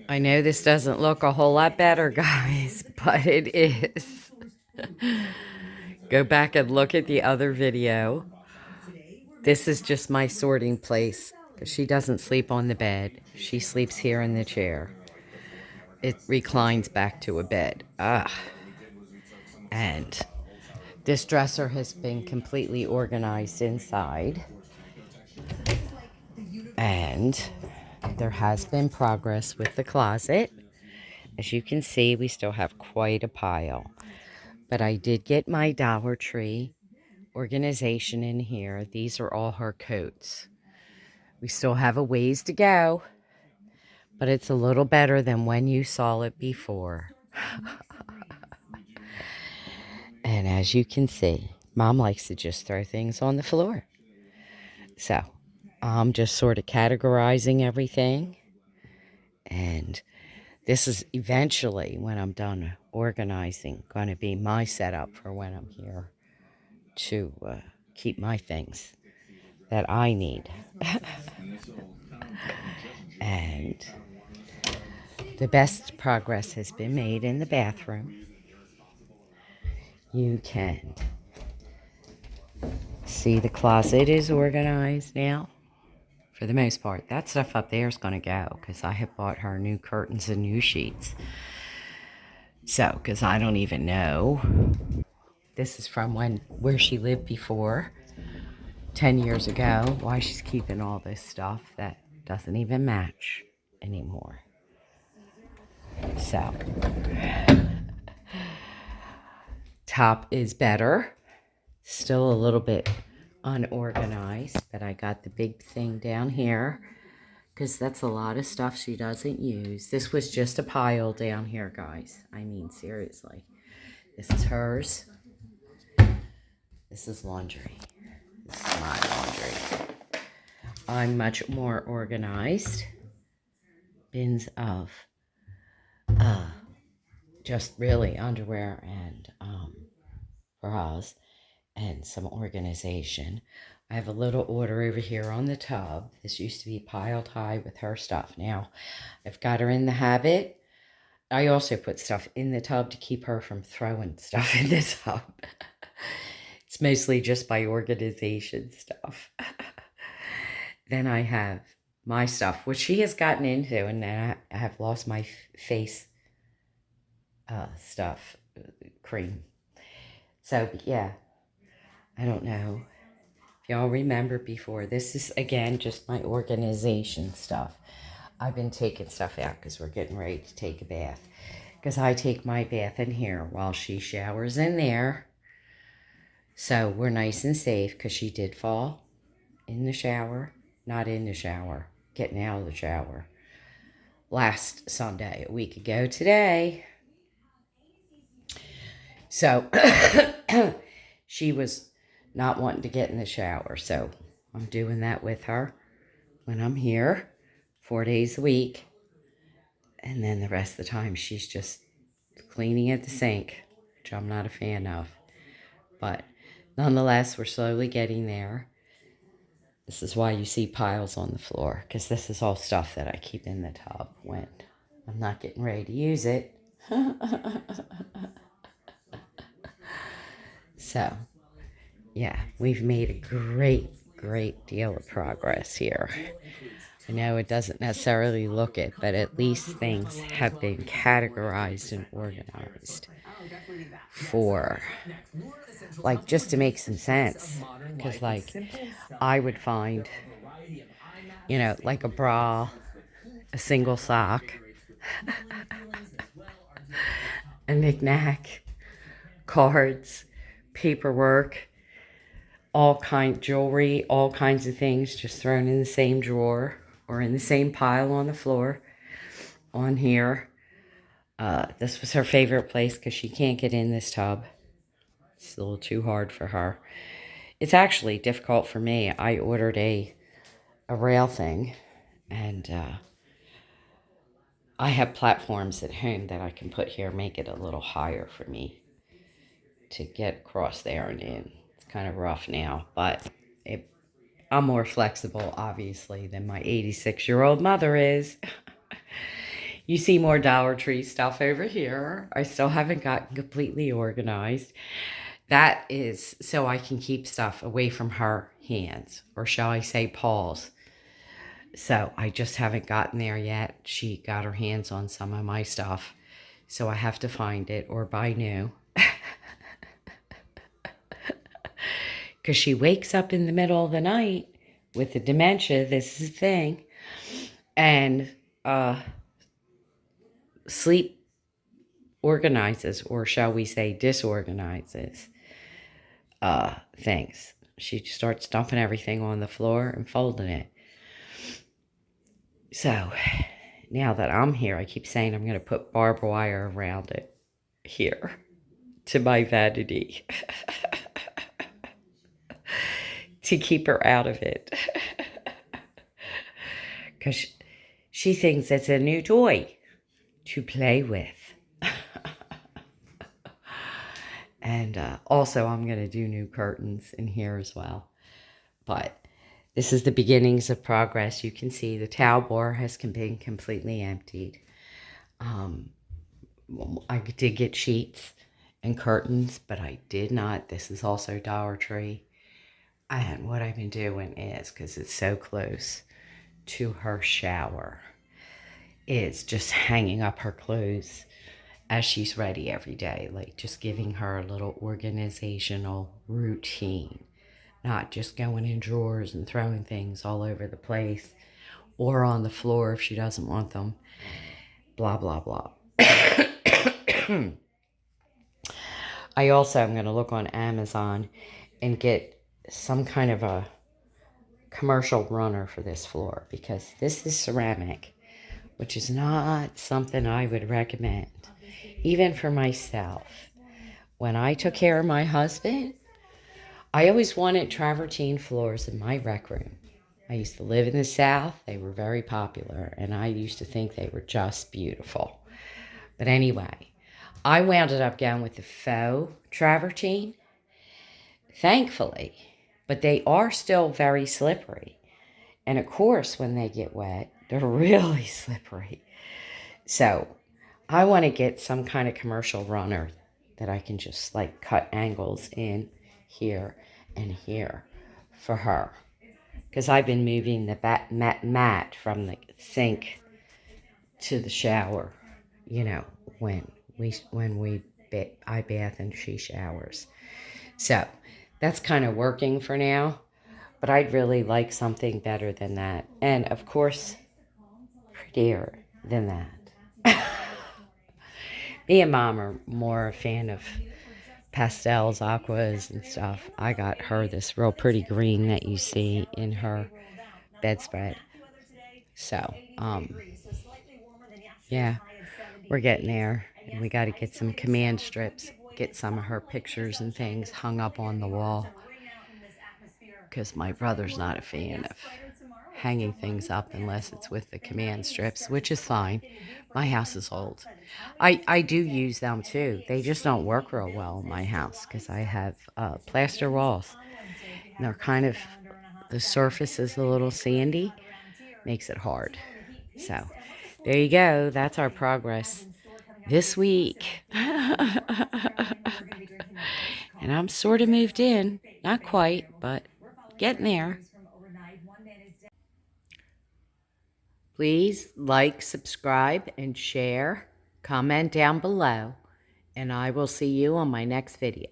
I know this doesn't look a whole lot better, guys, but it is. Go back and look at the other video. This is just my sorting place because she doesn't sleep on the bed. She sleeps here in the chair. It reclines back to a bed. And this dresser has been completely organized inside. And there has been progress with the closet. As you can see, we still have quite a pile. But I did get my Dollar Tree organization in here. These are all her coats. We still have a ways to go, but it's a little better than when you saw it before. And as you can see, Mom likes to just throw things on the floor. So I'm just sort of categorizing everything. And this is eventually, when I'm done organizing, going to be my setup for when I'm here to keep my things that I need. And the best progress has been made in the bathroom. You can see the closet is organized now. For the most part, that stuff up there is going to go because I have bought her new curtains and new sheets. So, because I don't even know. This is from where she lived before, 10 years ago. Why she's keeping all this stuff that doesn't even match anymore. So, top is better. Still a little bit unorganized, but I got the big thing down here because that's a lot of stuff she doesn't use. This was just a pile down here, guys. I mean, seriously. This is hers. This is laundry. This is my laundry. I'm much more organized. Bins of just really underwear and bras and some organization. I have a little order over here on the tub. This used to be piled high with her stuff. Now, I've got her in the habit. I also put stuff in the tub to keep her from throwing stuff in the tub. It's mostly just by organization stuff. Then I have my stuff, which she has gotten into, and then I have lost my face stuff, cream. So, yeah, I don't know if y'all remember before. This is, again, just my organization stuff. I've been taking stuff out because we're getting ready to take a bath. Because I take my bath in here while she showers in there. So we're nice and safe because she did fall in the shower. Not in the shower, getting out of the shower. Last Sunday, a week ago today. So she was not wanting to get in the shower. So I'm doing that with her when I'm here 4 days a week. And then the rest of the time she's just cleaning at the sink, which I'm not a fan of. But nonetheless, we're slowly getting there. This is why you see piles on the floor, because this is all stuff that I keep in the tub when I'm not getting ready to use it. So, yeah, we've made a great deal of progress here. I know it doesn't necessarily look it, but at least things have been categorized and organized for, like, just to make some sense. Because, like, I would find, like a bra, a single sock, a knick-knack, cards, paperwork, jewelry, all kinds of things just thrown in the same drawer or in the same pile on the floor on here. This was her favorite place because she can't get in this tub. It's a little too hard for her. It's actually difficult for me. I ordered a rail thing, and I have platforms at home that I can put here, make it a little higher for me to get across there and in. It's kind of rough now, but I'm more flexible, obviously, than my 86-year-old mother is. You see more Dollar Tree stuff over here. I still haven't gotten completely organized. That is so I can keep stuff away from her hands, or shall I say paws. So I just haven't gotten there yet. She got her hands on some of my stuff, so I have to find it or buy new. Because she wakes up in the middle of the night with the dementia, this is the thing, and sleep organizes, or shall we say disorganizes, things. She starts dumping everything on the floor and folding it. So now that I'm here, I keep saying I'm going to put barbed wire around it here to my vanity to keep her out of it. Because she thinks it's a new toy to play with. And also I'm going to do new curtains in here as well. But this is the beginnings of progress. You can see the towel bar has been completely emptied. I did get sheets and curtains, but I did not. This is also Dollar Tree. And what I've been doing is, because it's so close to her shower, is just hanging up her clothes as she's ready every day. Like just giving her a little organizational routine. Not just going in drawers and throwing things all over the place or on the floor if she doesn't want them. Blah, blah, blah. I also am going to look on Amazon and get some kind of a commercial runner for this floor, because this is ceramic, which is not something I would recommend, even for myself. When I took care of my husband, I always wanted travertine floors in my rec room. I used to live in the South. They were very popular, and I used to think they were just beautiful. But anyway, I wound up going with the faux travertine, thankfully, but they are still very slippery. And of course, when they get wet, they're really slippery. So I want to get some kind of commercial runner that I can just like cut angles in here and here for her. Because I've been moving the mat from the sink to the shower, you know, I bath and she showers. So that's kind of working for now, but I'd really like something better than that. And of course, prettier than that. Me and Mom are more a fan of pastels, aquas, and stuff. I got her this real pretty green that you see in her bedspread. So, yeah, we're getting there. And we got to get some command strips, get some of her pictures and things hung up on the wall, because my brother's not a fan of hanging things up unless it's with the command strips, which is fine. My house is old. I do use them too. They just don't work real well in my house because I have plaster walls. And they're kind of, the surface is a little sandy, makes it hard. So there you go. That's our progress this week. And I'm sort of moved in. Not quite, but getting there. Please like, subscribe, and share. Comment down below. And I will see you on my next video.